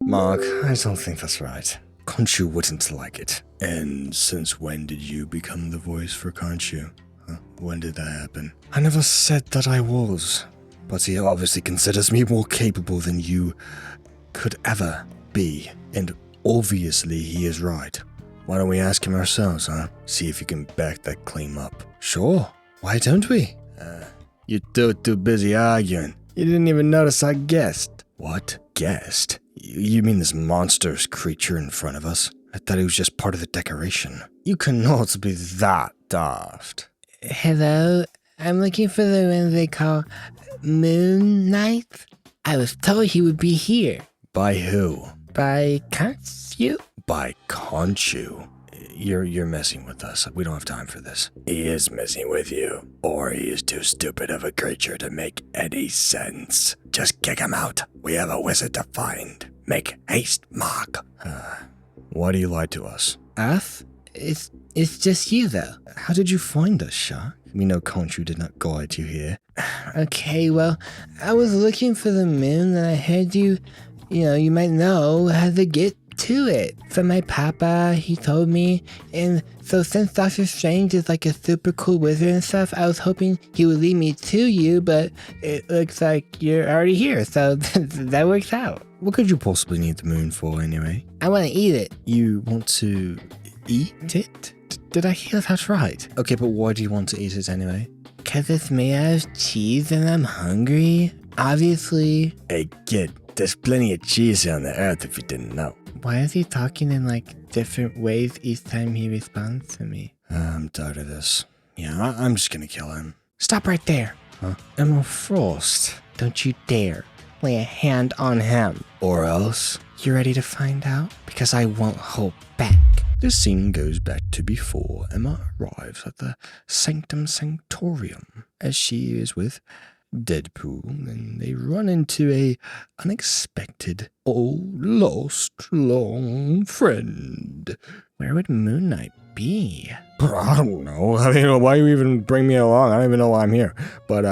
Marc, I don't think that's right. Khonshu wouldn't like it. And since when did you become the voice for Khonshu? When did that happen? I never said that I was, but he obviously considers me more capable than you could ever be, and obviously he is right. Why don't we ask him ourselves, huh? See if you can back that claim up. Sure, why don't we? You're too busy arguing. You didn't even notice I guessed. What? Guessed? You mean this monstrous creature in front of us? I thought it was just part of the decoration. You cannot be that daft. Hello, I'm looking for the one they call Moon Knight. I was told he would be here. By who? By Khonshu? By Khonshu? You're messing with us. We don't have time for this. He is messing with you, or he is too stupid of a creature to make any sense. Just kick him out. We have a wizard to find. Make haste, Marc. Why do you lie to us? Us? It's just you, though. How did you find us, Shah? We know Khonshu did not guide you here. Okay, well, I was looking for the moon and I heard you might know how to get to it. From my papa, he told me. And so since Dr. Strange is like a super cool wizard and stuff, I was hoping he would lead me to you, but it looks like you're already here, so that works out. What could you possibly need the moon for anyway? I want to eat it. You want to eat it? Did I hear that right? Okay, but why do you want to eat it anyway? Because it's made out of cheese and I'm hungry, obviously. Hey kid, there's plenty of cheese on the earth if you didn't know. Why is he talking in like different ways each time he responds to me? I'm tired of this. Yeah, I'm just gonna kill him. Stop right there. Huh? Emma Frost. Don't you dare lay a hand on him. Or else. You ready to find out? Because I won't hold back. This scene goes back to before Emma arrives at the Sanctum Sanctorum as she is with Deadpool, and they run into a unexpected, lost, long friend. Where would Moon Knight be? I don't know. I mean, why you even bring me along? I don't even know why I'm here. But,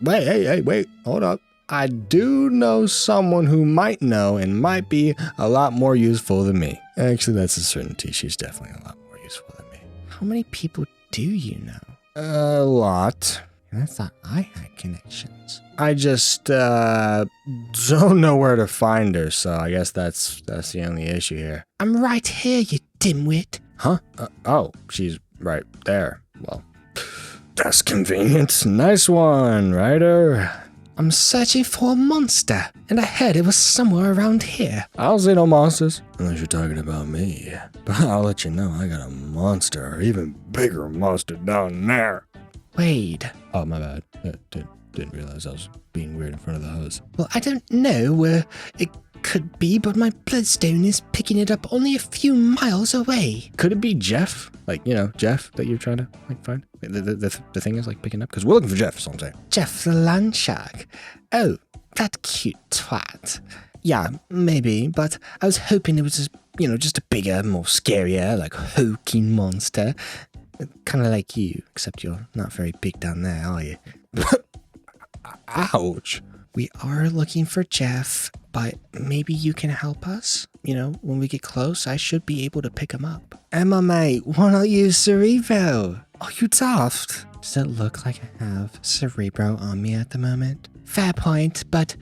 wait, hold up. I do know someone who might know and might be a lot more useful than me. Actually, that's a certainty. She's definitely a lot more useful than me. How many people do you know? A lot. And I thought I had connections. I just, don't know where to find her, so I guess that's the only issue here. I'm right here, you dimwit. Huh? Oh, she's right there. Well, that's convenient. Nice one, Ryder. I'm searching for a monster, and I heard it was somewhere around here. I don't see no monsters. Unless you're talking about me. But I'll let you know I got a monster, or even bigger monster down there. Wade. Oh, my bad. Didn't realize I was being weird in front of the host. Well, I don't know where it could be, but my bloodstone is picking it up only a few miles away. Could it be Jeff? Like, Jeff that you're trying to, find? The thing is, picking up? Because we're looking for Jeff, so I'm saying. Jeff the land shark. Oh, that cute twat. Yeah, maybe, but I was hoping it was just a bigger, more scarier, hokey monster. Kind of like you, except you're not very big down there, are you? Ouch. We are looking for Jeff, but maybe you can help us? When we get close, I should be able to pick him up. Emma, mate, why not use Cerebro? Are you daft? Does it look like I have Cerebro on me at the moment? Fair point, but,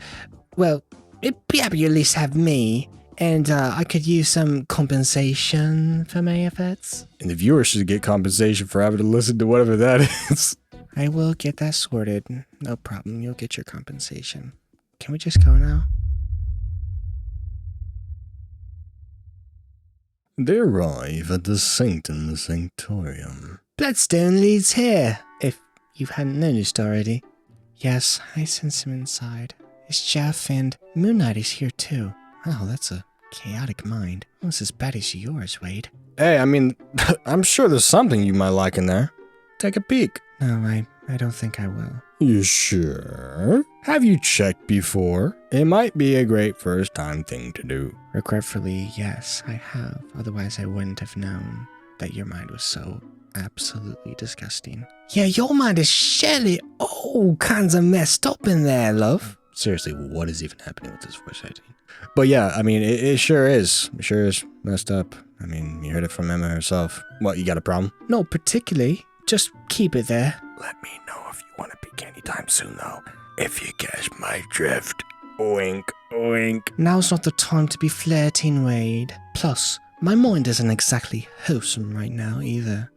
well, it'd be happy to at least have me. And I could use some compensation for my efforts. And the viewers should get compensation for having to listen to whatever that is. I will get that sorted. No problem. You'll get your compensation. Can we just go now? They arrive at the Sanctum Sanctorum. Bloodstone leads here, if you hadn't noticed already. Yes, I sense him inside. It's Jeff, and Moon Knight is here too. Wow, that's a chaotic mind. Almost as bad as yours, Wade. Hey, I'm sure there's something you might like in there. Take a peek. No, I don't think I will. You sure? Have you checked before? It might be a great first time thing to do. Regretfully, yes, I have. Otherwise, I wouldn't have known that your mind was so absolutely disgusting. Yeah, your mind is surely all kinds of messed up in there, love. Seriously, what is even happening with this voice acting? But yeah, I mean, it sure is. It sure is messed up. I mean, you heard it from Emma herself. What, you got a problem? No, particularly. Just keep it there. Let me know if you want to peek anytime soon, though. If you catch my drift. Wink, wink. Now's not the time to be flirting, Wade. Plus, my mind isn't exactly wholesome right now, either.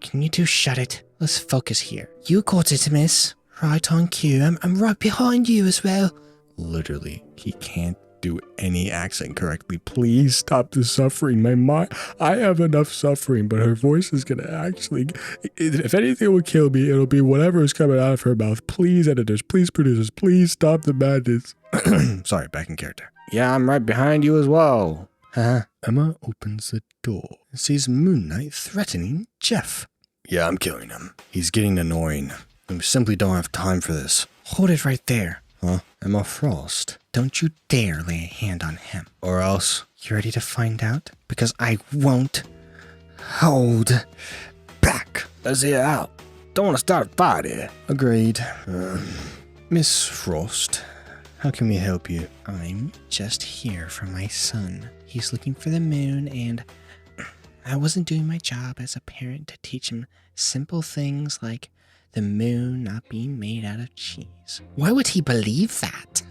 Can you two shut it? Let's focus here. You got it, miss. Right on cue. I'm right behind you as well. Literally, he can't do any accent correctly. Please stop the suffering. My mind, I have enough suffering, but her voice is gonna actually, if anything will kill me, it'll be whatever is coming out of her mouth. Please, editors, please, producers, please stop the madness. Sorry, back in character. Yeah, I'm right behind you as well. Emma opens the door and sees Moon Knight threatening Jeff. Yeah, I'm killing him. He's getting annoying. We simply don't have time for this. Hold it right there. Huh? Emma Frost. Don't you dare lay a hand on him. Or else. You ready to find out? Because I won't hold back. Let's hear out. Don't want to start a fight here. Agreed. Miss Frost, how can we help you? I'm just here for my son. He's looking for the moon, and I wasn't doing my job as a parent to teach him simple things like the moon not being made out of cheese. Why would he believe that?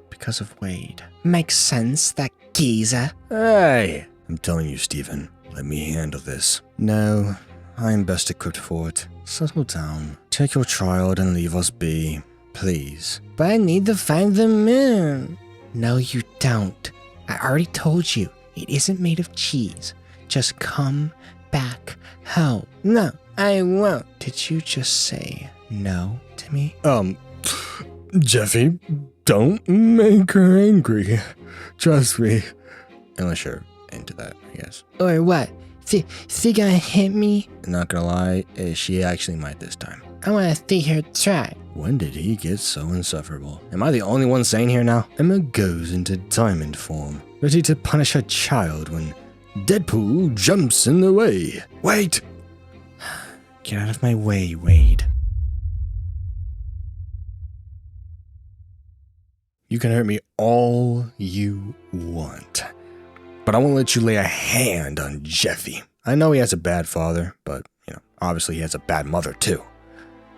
Because of Wade. Makes sense, that geezer. Hey! I'm telling you, Stephen, let me handle this. No, I'm best equipped for it. Settle down. Take your child and leave us be. Please. But I need to find the moon. No, you don't. I already told you, it isn't made of cheese. Just come back home. No, I won't. Did you just say no to me? Jeffy, don't make her angry. Trust me. Unless you're into that, I guess. Or what? She gonna hit me? Not gonna lie, she actually might this time. I wanna see her try. When did he get so insufferable? Am I the only one sane here now? Emma goes into diamond form, ready to punish her child when Deadpool jumps in the way. Wait! Get out of my way, Wade. You can hurt me all you want, but I won't let you lay a hand on Jeffy. I know he has a bad father, but, obviously he has a bad mother too.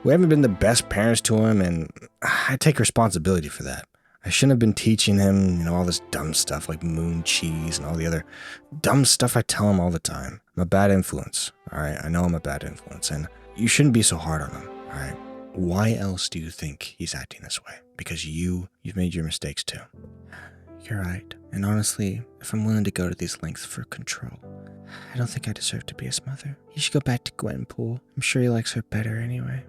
We haven't been the best parents to him, and I take responsibility for that. I shouldn't have been teaching him, all this dumb stuff like moon cheese and all the other dumb stuff I tell him all the time. I'm a bad influence, all right? I know I'm a bad influence, and you shouldn't be so hard on him, all right? Why else do you think he's acting this way? Because you've made your mistakes too. You're right. And honestly, if I'm willing to go to these lengths for control, I don't think I deserve to be his mother. He should go back to Gwenpool. I'm sure he likes her better anyway.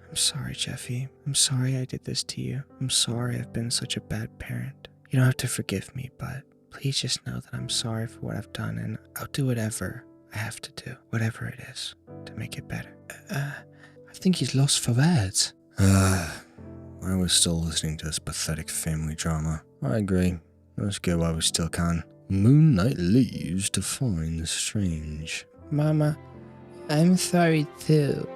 I'm sorry, Jeffy. I'm sorry I did this to you. I'm sorry I've been such a bad parent. You don't have to forgive me, but please just know that I'm sorry for what I've done, and I'll do whatever I have to do, whatever it is, to make it better. I think he's lost for words. I was still listening to this pathetic family drama. I agree. Let's go while we still can. Moon Knight leaves to find the strange. Mama, I'm sorry too.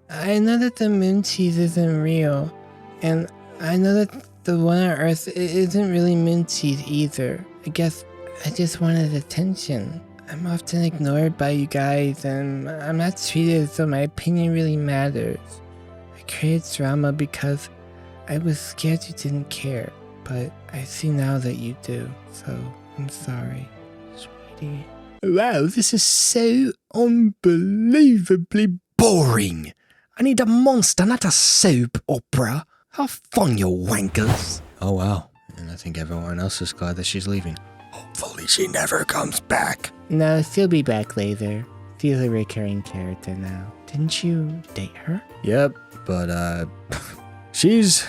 I know that the moon cheese isn't real, and I know that the one on Earth isn't really moon cheese either. I guess I just wanted attention. I'm often ignored by you guys, and I'm not treated as though my opinion really matters. I created drama because I was scared you didn't care, but I see now that you do, so I'm sorry, sweetie. Wow, this is so unbelievably boring. I need a monster, not a soap opera. Have fun, you wankers. Oh, wow. And I think everyone else is glad that she's leaving. Hopefully she never comes back. No, she'll be back later. She's a recurring character now. Didn't you date her? Yep, but, she's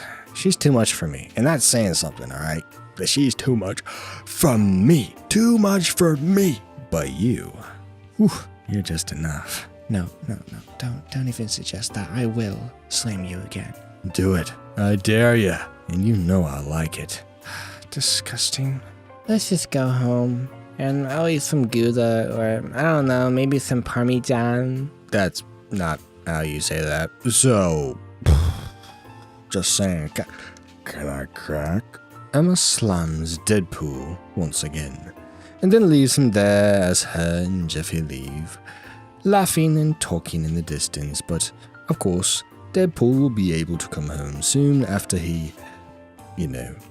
too much for me. And that's saying something, all right? But she's too much from me. Too much for me. But you, you're just enough. No, don't even suggest that. I will slam you again. Do it. I dare you. And you know I like it. Disgusting. Let's just go home, and I'll eat some Gouda, or I don't know, maybe some Parmesan. That's not how you say that. So, just saying. Can I crack? Emma slams Deadpool once again, and then leaves him there as her and Jeffy leave, laughing and talking in the distance. But, of course, Deadpool will be able to come home soon after he,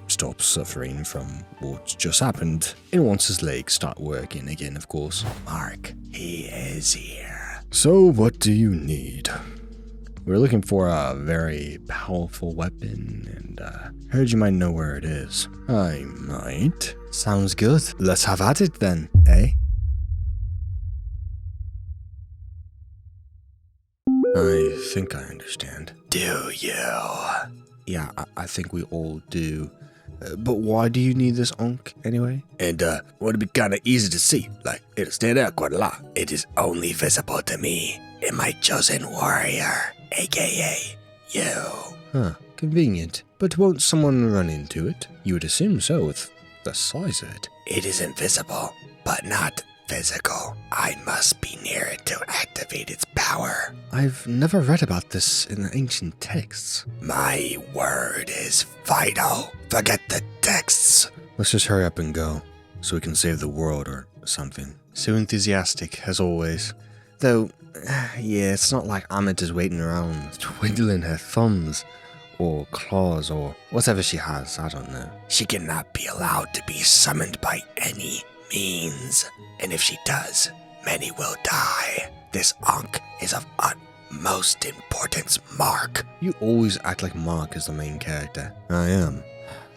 stops suffering from what just happened, and once his legs start working again, of course. Marc, he is here. So, what do you need? We're looking for a very powerful weapon, and heard you might know where it is. I might. Sounds good. Let's have at it then, eh? I think I understand. Do you? Yeah, I think we all do. But why do you need this Ankh anyway? And, would it be kinda easy to see? Like, it'll stand out quite a lot. It is only visible to me and my chosen warrior, aka you. Huh, convenient. But won't someone run into it? You would assume so with the size of it. It is invisible, but not physical. I must be near it to activate its power. I've never read about this in the ancient texts. My word is vital. Forget the texts. Let's just hurry up and go, so we can save the world or something. So enthusiastic, as always. Though, yeah, it's not like Amit is waiting around, twiddling her thumbs, or claws, or whatever she has, I don't know. She cannot be allowed to be summoned by any means. And if she does, many will die. This Ankh is of utmost importance, Marc. You always act like Marc is the main character. I am.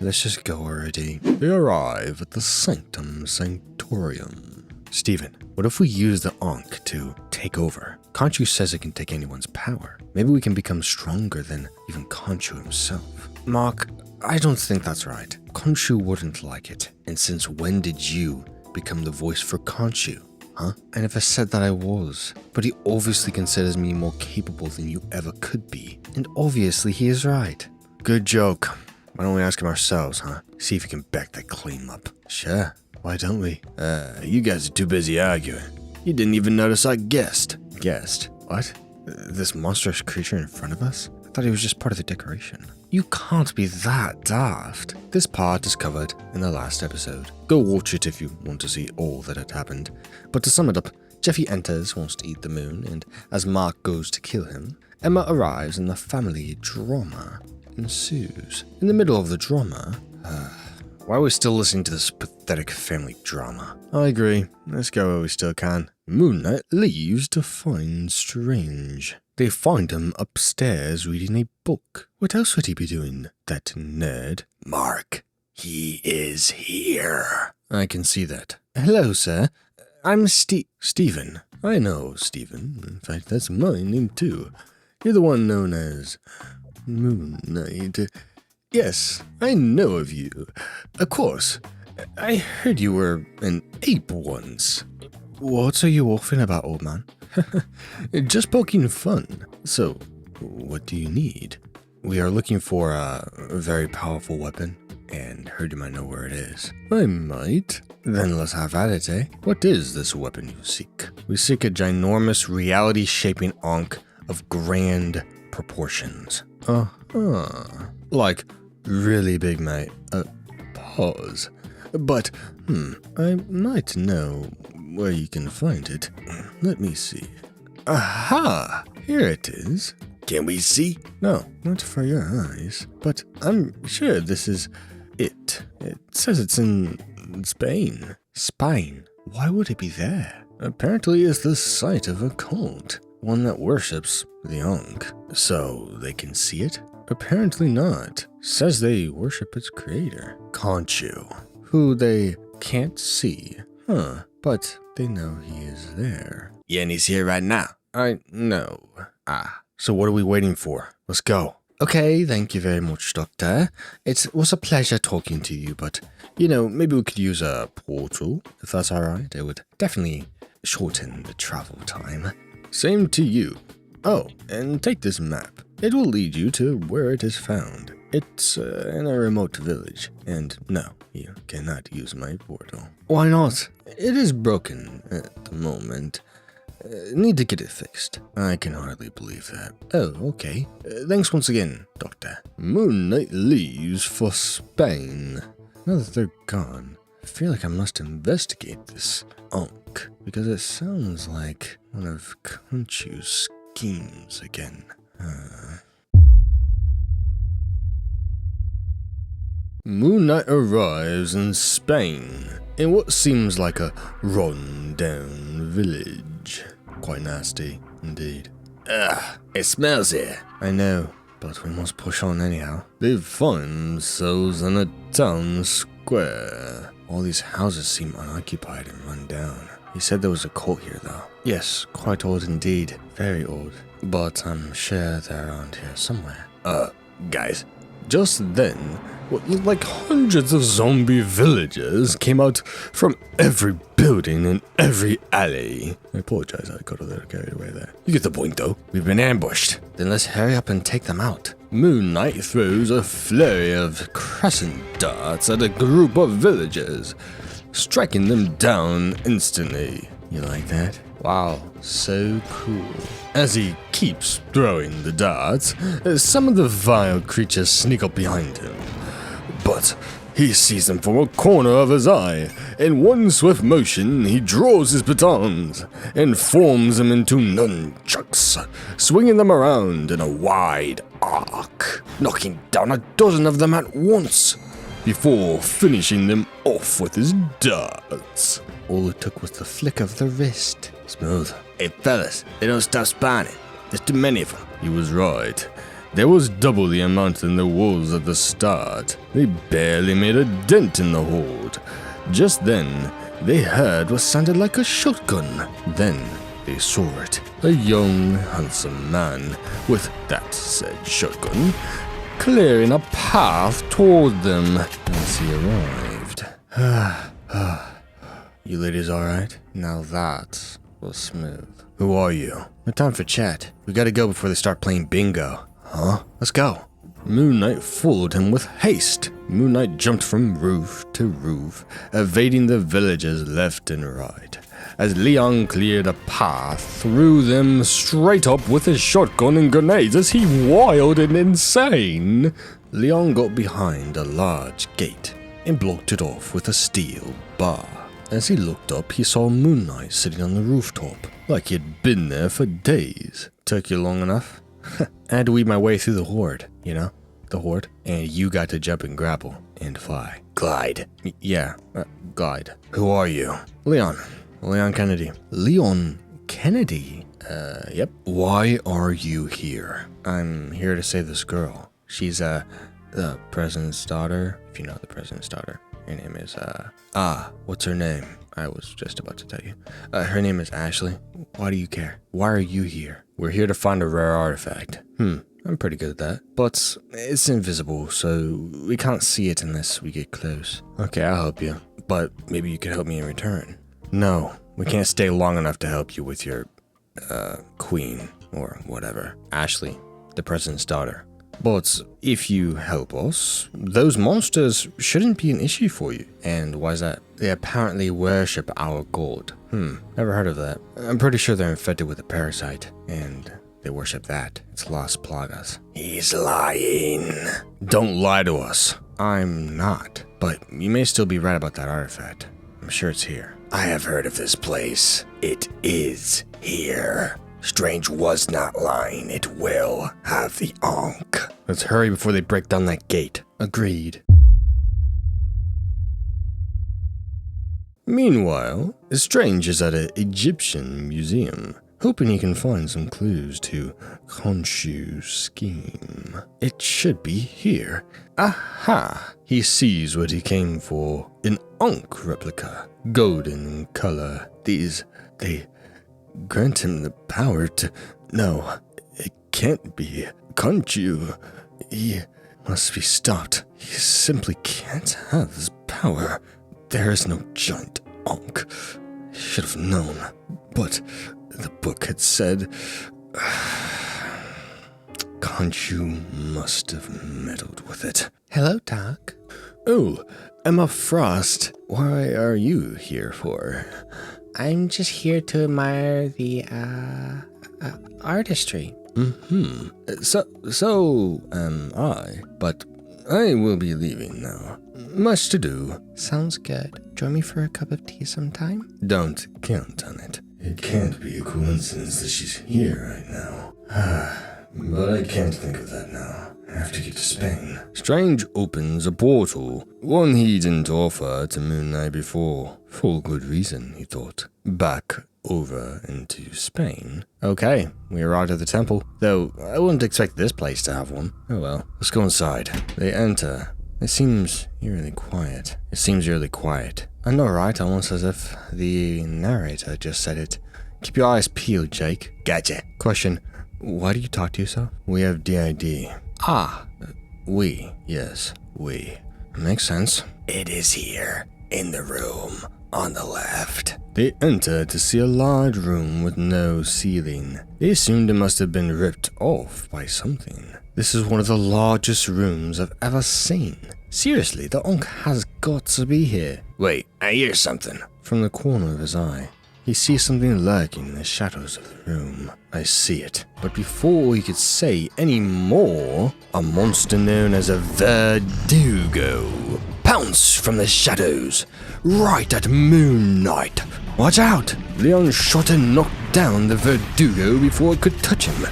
Let's just go already. They arrive at the Sanctum Sanctorum. Steven, what if we use the Ankh to take over? Khonshu says it can take anyone's power. Maybe we can become stronger than even Khonshu himself. Marc, I don't think that's right. Khonshu wouldn't like it. And since when did you become the voice for Khonshu? Huh? I never said that I was. But he obviously considers me more capable than you ever could be. And obviously he is right. Good joke. Why don't we ask him ourselves, huh? See if he can back that claim up. Sure. Why don't we? You guys are too busy arguing. You didn't even notice I guessed. Guessed? What? This monstrous creature in front of us? I thought he was just part of the decoration. You can't be that daft. This part is covered in the last episode. Go watch it if you want to see all that had happened. But to sum it up, Jeffy enters, wants to eat the moon, and as Marc goes to kill him, Emma arrives and the family drama ensues. In the middle of the drama, why are we still listening to this pathetic family drama? I agree. Let's go while we still can. Moon Knight leaves to find Strange. They find him upstairs reading a book. What else would he be doing, that nerd? Marc, he is here. I can see that. Hello, sir. I'm Steven. I know Steven. In fact, that's my name too. You're the one known as Moon Knight. Yes, I know of you. Of course. I heard you were an ape once. What are you offering about, old man? Just poking fun. So, what do you need? We are looking for a very powerful weapon, and heard you might know where it is. I might. Then let's have at it, eh? What is this weapon you seek? We seek a ginormous, reality-shaping Ankh of grand proportions. Like, really big, mate. Pause. But, I might know where you can find it. Let me see. Aha! Here it is. Can we see? No, not for your eyes. But I'm sure this is it. It says it's in Spain. Spain? Why would it be there? Apparently it's the site of a cult. One that worships the Ankh. So they can see it? Apparently not. Says they worship its creator, Khonshu, who they can't see. But they know he is there. Yeah, and he's here right now. I know. So what are we waiting for? Let's go. Okay, thank you very much, Doctor. It was a pleasure talking to you, but, maybe we could use a portal, if that's alright. It would definitely shorten the travel time. Same to you. Oh, and take this map. It will lead you to where it is found. It's in a remote village, and no, you cannot use my portal. Why not? It is broken at the moment. Need to get it fixed. I can hardly believe that. Oh, okay. Thanks once again, Doctor. Moon Knight leaves for Spain. Now that they're gone, I feel like I must investigate this Ankh, because it sounds like one of Khonshu's schemes again. Moon Knight arrives in Spain, in what seems like a run-down village. Quite nasty, indeed. Ugh, it smells here. I know, but we must push on anyhow. They find themselves in a town square. All these houses seem unoccupied and run down. He said there was a cult here, though. Yes, quite old indeed. Very old. But I'm sure they're around here somewhere. Guys. Just then, what looked like hundreds of zombie villagers came out from every building and every alley. I apologize, I got a little carried away there. You get the point, though. We've been ambushed. Then let's hurry up and take them out. Moon Knight throws a flurry of crescent darts at a group of villagers, striking them down instantly. You like that? Wow, so cool. As he keeps throwing the darts, some of the vile creatures sneak up behind him. But he sees them from a corner of his eye. In one swift motion, he draws his batons and forms them into nunchucks, swinging them around in a wide arc, knocking down a dozen of them at once, before finishing them off with his darts. All it took was the flick of the wrist. Smooth. Hey, fellas, they don't stop spawning. There's too many of them. He was right. There was double the amount in the walls at the start. They barely made a dent in the hold. Just then, they heard what sounded like a shotgun. Then, they saw it. A young, handsome man with that said shotgun, clearing a path toward them as he arrived. You ladies alright? Now that was smooth. Who are you? No time for chat. We gotta go before they start playing bingo. Huh? Let's go. Moon Knight followed him with haste. Moon Knight jumped from roof to roof, evading the villagers left and right. As Leon cleared a path, threw them straight up with his shotgun and grenades as he wild and insane. Leon got behind a large gate and blocked it off with a steel bar. As he looked up, he saw Moon Knight sitting on the rooftop, like he had been there for days. Took you long enough? I had to weave my way through the horde, you know? The horde. And you got to jump and grapple and fly. Glide. Glide. Who are you? Leon Kennedy. Leon Kennedy? Yep. Why are you here? I'm here to save this girl. She's, the president's daughter, if you know the president's daughter. Her name is, what's her name? I was just about to tell you. Her name is Ashley. Why do you care? Why are you here? We're here to find a rare artifact. I'm pretty good at that. But it's invisible, so we can't see it unless we get close. Okay, I'll help you. But maybe you could help me in return. No, we can't stay long enough to help you with your, queen, or whatever. Ashley, the president's daughter. But if you help us, those monsters shouldn't be an issue for you. And why is that? They apparently worship our god. Never heard of that. I'm pretty sure they're infected with a parasite, and they worship that. It's Las Plagas. He's lying. Don't lie to us. I'm not. But you may still be right about that artifact. I'm sure it's here. I have heard of this place. It is here. Strange was not lying. It will have the Ankh. Let's hurry before they break down that gate. Agreed. Meanwhile, Strange is at an Egyptian museum, hoping he can find some clues to Khonshu's scheme. It should be here. Aha! He sees what he came for. An Ankh replica, golden in color. They grant him the power to... No, it can't be. Khonshu, he must be stopped. He simply can't have this power. There is no giant Ankh. He should have known. But the book had said... Khonshu must have meddled with it. Hello, Doc. Oh, Emma Frost. Why are you here for? I'm just here to admire the, artistry. So am I, but I will be leaving now. Much to do. Sounds good. Join me for a cup of tea sometime? Don't count on it. It can't be a coincidence that she's here right now. But I can't think of that now. I have to get to Spain. Strange opens a portal, one he didn't offer to Moon Knight before. For good reason, he thought. Back over into Spain. Okay, we arrived at the temple, though I wouldn't expect this place to have one. Oh well, let's go inside. They enter. It seems eerily quiet. I know, right? Almost as if the narrator just said it. Keep your eyes peeled, Jake. Gotcha. Question. Why do you talk to yourself? We have DID. We. Yes, we. Makes sense. It is here, in the room, on the left. They enter to see a large room with no ceiling. They assumed it must have been ripped off by something. This is one of the largest rooms I've ever seen. Seriously, the Ankh has got to be here. Wait, I hear something. From the corner of his eye, he sees something lurking in the shadows of the room. I see it. But before he could say any more, a monster known as a Verdugo pounced from the shadows, right at Moon Knight. Watch out! Leon shot and knocked down the Verdugo before it could touch him.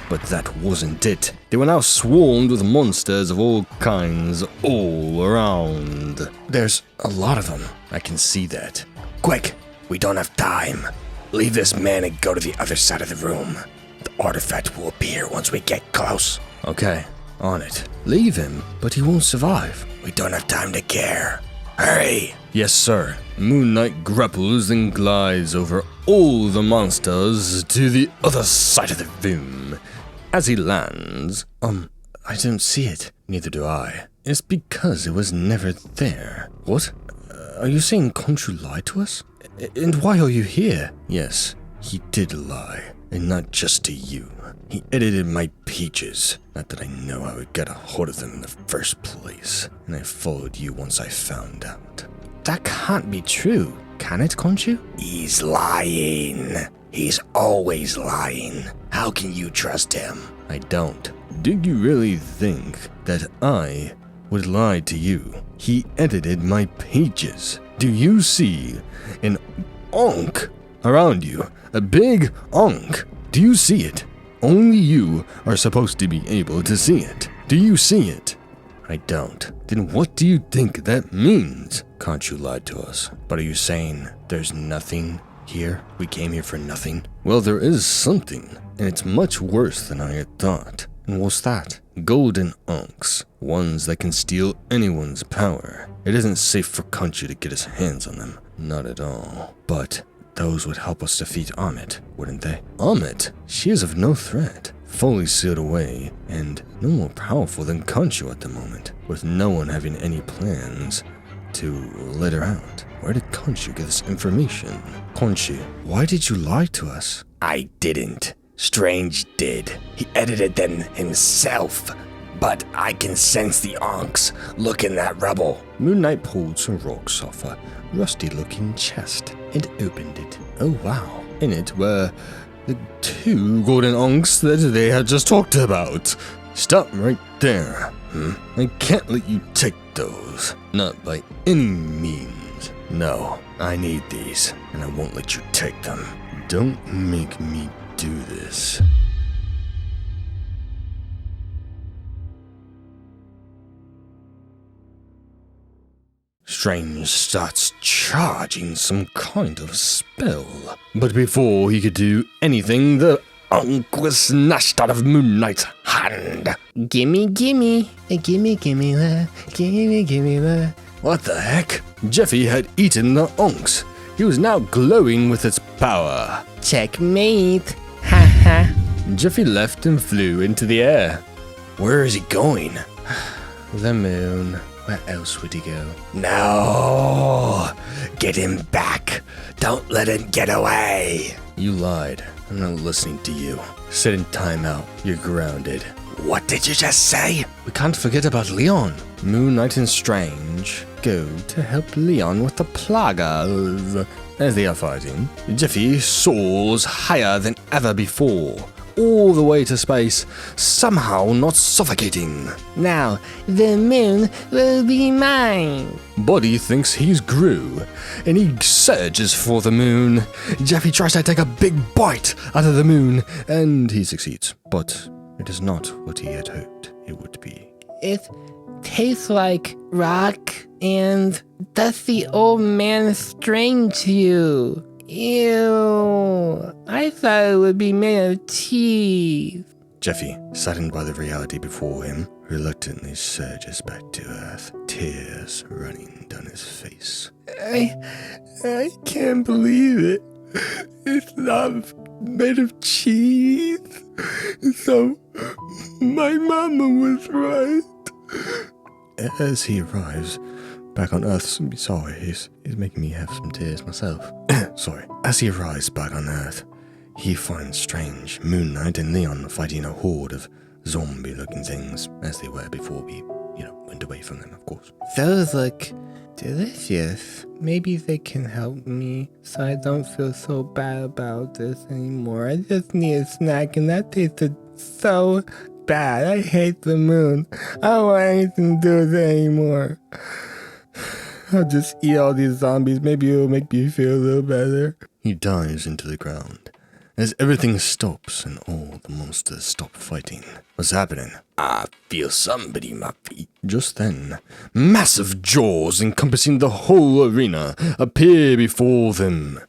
But that wasn't it. They were now swarmed with monsters of all kinds all around. There's a lot of them. I can see that. Quick, we don't have time. Leave this man and go to the other side of the room. The artifact will appear once we get close. Okay, on it. Leave him, but he won't survive. We don't have time to care. Hurry! Yes, sir. Moon Knight grapples and glides over all the monsters to the other side of the room. As he lands, I don't see it. Neither do I. It's because it was never there. What? Are you saying Khonshu lied to us? And why are you here? Yes, he did lie. And not just to you. He edited my pages. Not that I know how he got a hold of them in the first place. And I followed you once I found out. That can't be true, can it, Khonshu? He's lying. He's always lying. How can you trust him? I don't. Do you really think that I would lie to you? He edited my pages. Do you see an Ankh around you? A big Ankh. Do you see it? Only you are supposed to be able to see it. Do you see it? I don't. Then what do you think that means? Khonshu lied to us. But are you saying there's nothing here? We came here for nothing? Well, there is something, and it's much worse than I had thought. And what's that? Golden Ankhs. Ones that can steal anyone's power. It isn't safe for Khonshu to get his hands on them. Not at all. But those would help us defeat Amit, wouldn't they? Amit? She is of no threat. Fully sealed away, and no more powerful than Khonshu at the moment, with no one having any plans to let her out. Where did Khonshu get this information? Khonshu, why did you lie to us? I didn't. Strange did. He edited them himself. But I can sense the Ankhs. Look in that rubble. Moon Knight pulled some rocks off a rusty-looking chest and opened it. Oh wow. In it were the 2 Golden Ankhs that they had just talked about. Stop right there. I can't let you take those. Not by any means. No, I need these, and I won't let you take them. Don't make me do this. Strange starts charging some kind of spell. But before he could do anything, the Ankh was snatched out of Moon Knight's hand. Gimme, gimme, gimme, gimme, gimme, gimme. What the heck? Jeffy had eaten the Ankhs. He was now glowing with its power. Checkmate. Ha ha. Jeffy left and flew into the air. Where is he going? The moon. Where else would he go? No! Get him back. Don't let him get away. You lied. I'm not listening to you. Sit in timeout. You're What did you just say? We can't forget about Leon. Moon Knight and Strange go to help Leon with the plagas. As they are fighting, Jeffy soars higher than ever before, all the way to space, somehow not suffocating. Now, the moon will be mine. Buddy thinks he's Gru, and he surges for the moon. Jeffy tries to take a big bite out of the moon, and he succeeds. But it is not what he had hoped it would be. It tastes like rock, and does the old man strange to you? Ew, I thought it would be made of cheese. Jeffy, saddened by the reality before him, reluctantly surges back to Earth, tears running down his face. I can't believe it. It's not made of cheese. So, my mama was right. As he arrives back on Earth, sorry, he's making me have some tears myself. Sorry. As he arrives back on Earth, he finds Strange, Moon Knight, and Leon fighting a horde of zombie-looking things, as they were before we, went away from them, of course. Those look delicious. Maybe they can help me so I don't feel so bad about this anymore. I just need a snack, and that tasted so bad. I hate the moon. I don't want anything to do with it anymore. I'll just eat all these zombies. Maybe it'll make me feel a little better. He dives into the ground. As everything stops and all the monsters stop fighting. What's happening? I feel somebody in my feet. Just then, massive jaws encompassing the whole arena appear before them.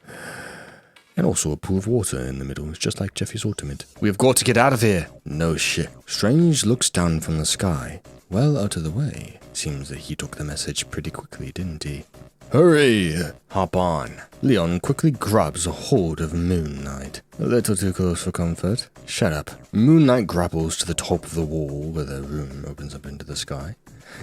And also a pool of water in the middle, just like Jeffy's ultimate. We've got to get out of here. No shit. Strange looks down from the sky, well out of the way. Seems that he took the message pretty quickly, didn't he? Hurry! Hop on. Leon quickly grabs a hold of Moon Knight. A little too close for comfort. Shut up. Moon Knight grapples to the top of the wall where the room opens up into the sky,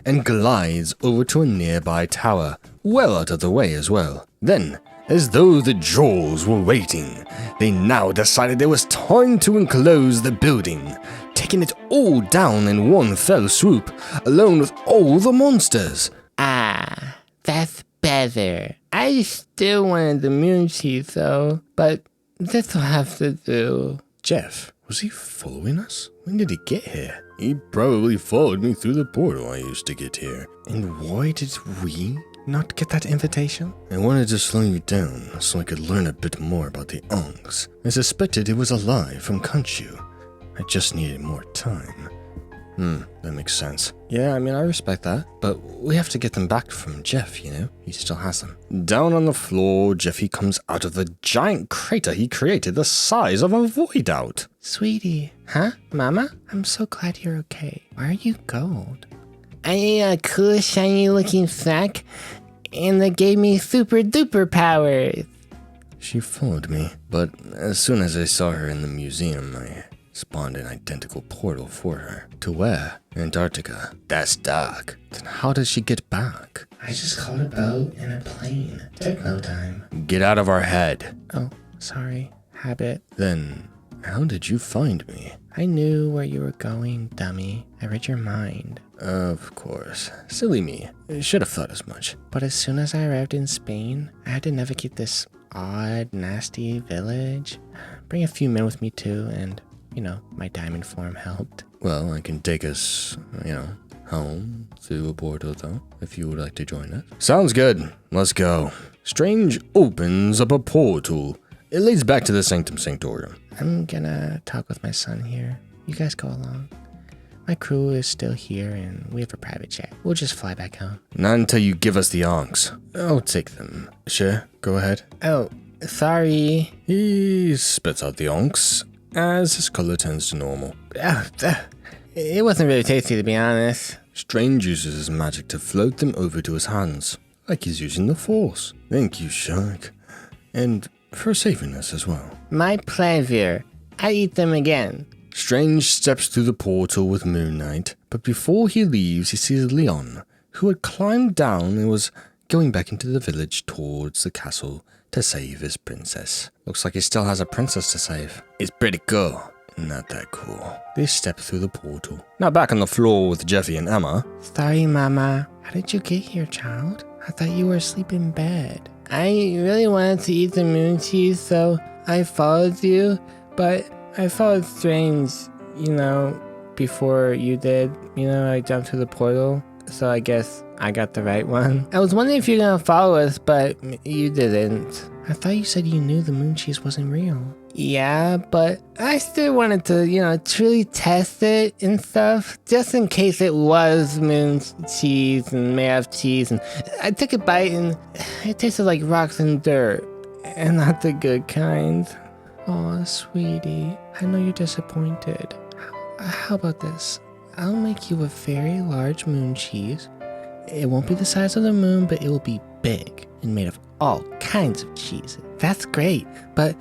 and glides over to a nearby tower, well out of the way as well. Then, as though the jaws were waiting, they now decided it was time to enclose the building, taking it all down in one fell swoop, along with all the monsters. Ah, that's better. I still wanted the moon cheese though, but this'll have to do. Jeff, was he following us? When did he get here? He probably followed me through the portal I used to get here. And why did we not get that invitation? I wanted to slow you down so I could learn a bit more about the Ankhs. I suspected it was a lie from Khonshu. I just needed more time. That makes sense. Yeah, I respect that, but we have to get them back from Jeff, He still has them. Down on the floor, Jeffy comes out of the giant crater he created the size of a void out. Sweetie. Huh? Mama? I'm so glad you're okay. Why are you gold? I ate a cool shiny looking snack, and they gave me super duper powers. She followed me, but as soon as I saw her in the museum, I spawned an identical portal for her. To where? Antarctica. That's dark. Then how did she get back? I just caught a boat and a plane. Took no time. Get out of our head. Oh, sorry. Habit. Then, how did you find me? I knew where you were going, dummy. I read your mind. Of course. Silly me. Should have thought as much. But as soon as I arrived in Spain, I had to navigate this odd, nasty village. Bring a few men with me too, and my diamond form helped. Well, I can take us, home through a portal, though, if you would like to join us. Sounds good. Let's go. Strange opens up a portal. It leads back to the Sanctum Sanctorum. I'm gonna talk with my son here. You guys go along. My crew is still here, and we have a private jet. We'll just fly back home. Not until you give us the Ankhs. I'll take them. Sure, go ahead. Oh, sorry. He spits out the Ankhs as his color turns to normal. It wasn't really tasty, to be honest. Strange uses his magic to float them over to his hands, like he's using the Force. Thank you, Shark. And for saving us as well. My pleasure. I eat them again. Strange steps through the portal with Moon Knight, but before he leaves, he sees Leon, who had climbed down and was going back into the village towards the castle to save his princess. Looks like he still has a princess to save. It's pretty cool. Not that cool. They step through the portal. Now back on the floor with Jeffy and Emma. Sorry, Mama. How did you get here, child? I thought you were asleep in bed. I really wanted to eat the moon cheese, so I followed you, but I followed strange, before you did. I jumped through the portal, so I guess I got the right one. I was wondering if you're gonna follow us, but you didn't. I thought you said you knew the moon cheese wasn't real. Yeah, but I still wanted to, truly test it and stuff, just in case it was moon cheese and may have cheese. And I took a bite and it tasted like rocks and dirt, and not the good kind. Aw, sweetie, I know you're disappointed. How about this? I'll make you a very large moon cheese. It won't be the size of the moon, but it will be big and made of all kinds of cheese. That's great, but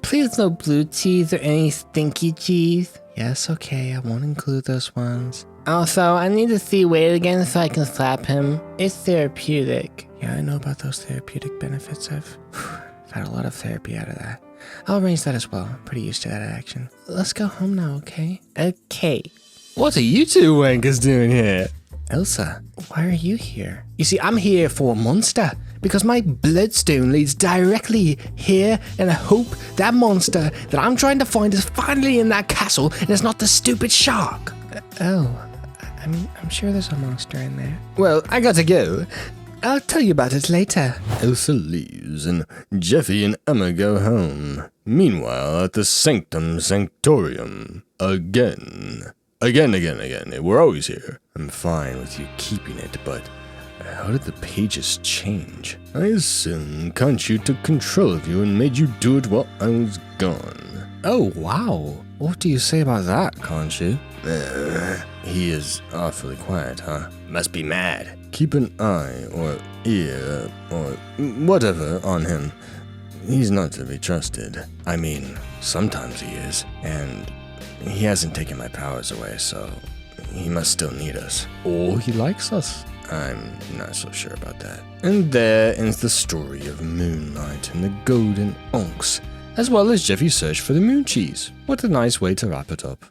please no blue cheese or any stinky cheese. Yes, okay, I won't include those ones. Also, I need to see Wade again so I can slap him. It's therapeutic. Yeah, I know about those therapeutic benefits. I've had a lot of therapy out of that. I'll arrange that as well. I'm pretty used to that action. Let's go home now, okay? Okay. What are you two wankers doing here? Elsa, why are you here? You see, I'm here for a monster, because my bloodstone leads directly here, and I hope that monster that I'm trying to find is finally in that castle, and it's not the stupid shark. I'm sure there's a monster in there. Well, I gotta go. I'll tell you about it later. Elsa leaves, and Jeffy and Emma go home. Meanwhile, at the Sanctum Sanctorum, again. Again. We're always here. I'm fine with you keeping it, but how did the pages change? I assume Khonshu took control of you and made you do it while I was gone. Oh, wow. What do you say about that, Khonshu? He is awfully quiet, huh? Must be mad. Keep an eye or ear or whatever on him. He's not to be trusted. I mean, sometimes he is, and he hasn't taken my powers away, so he must still need us. Or he likes us. I'm not so sure about that. And there ends the story of Moonlight and the Golden Ankhs, as well as Jeffy's search for the moon cheese. What a nice way to wrap it up.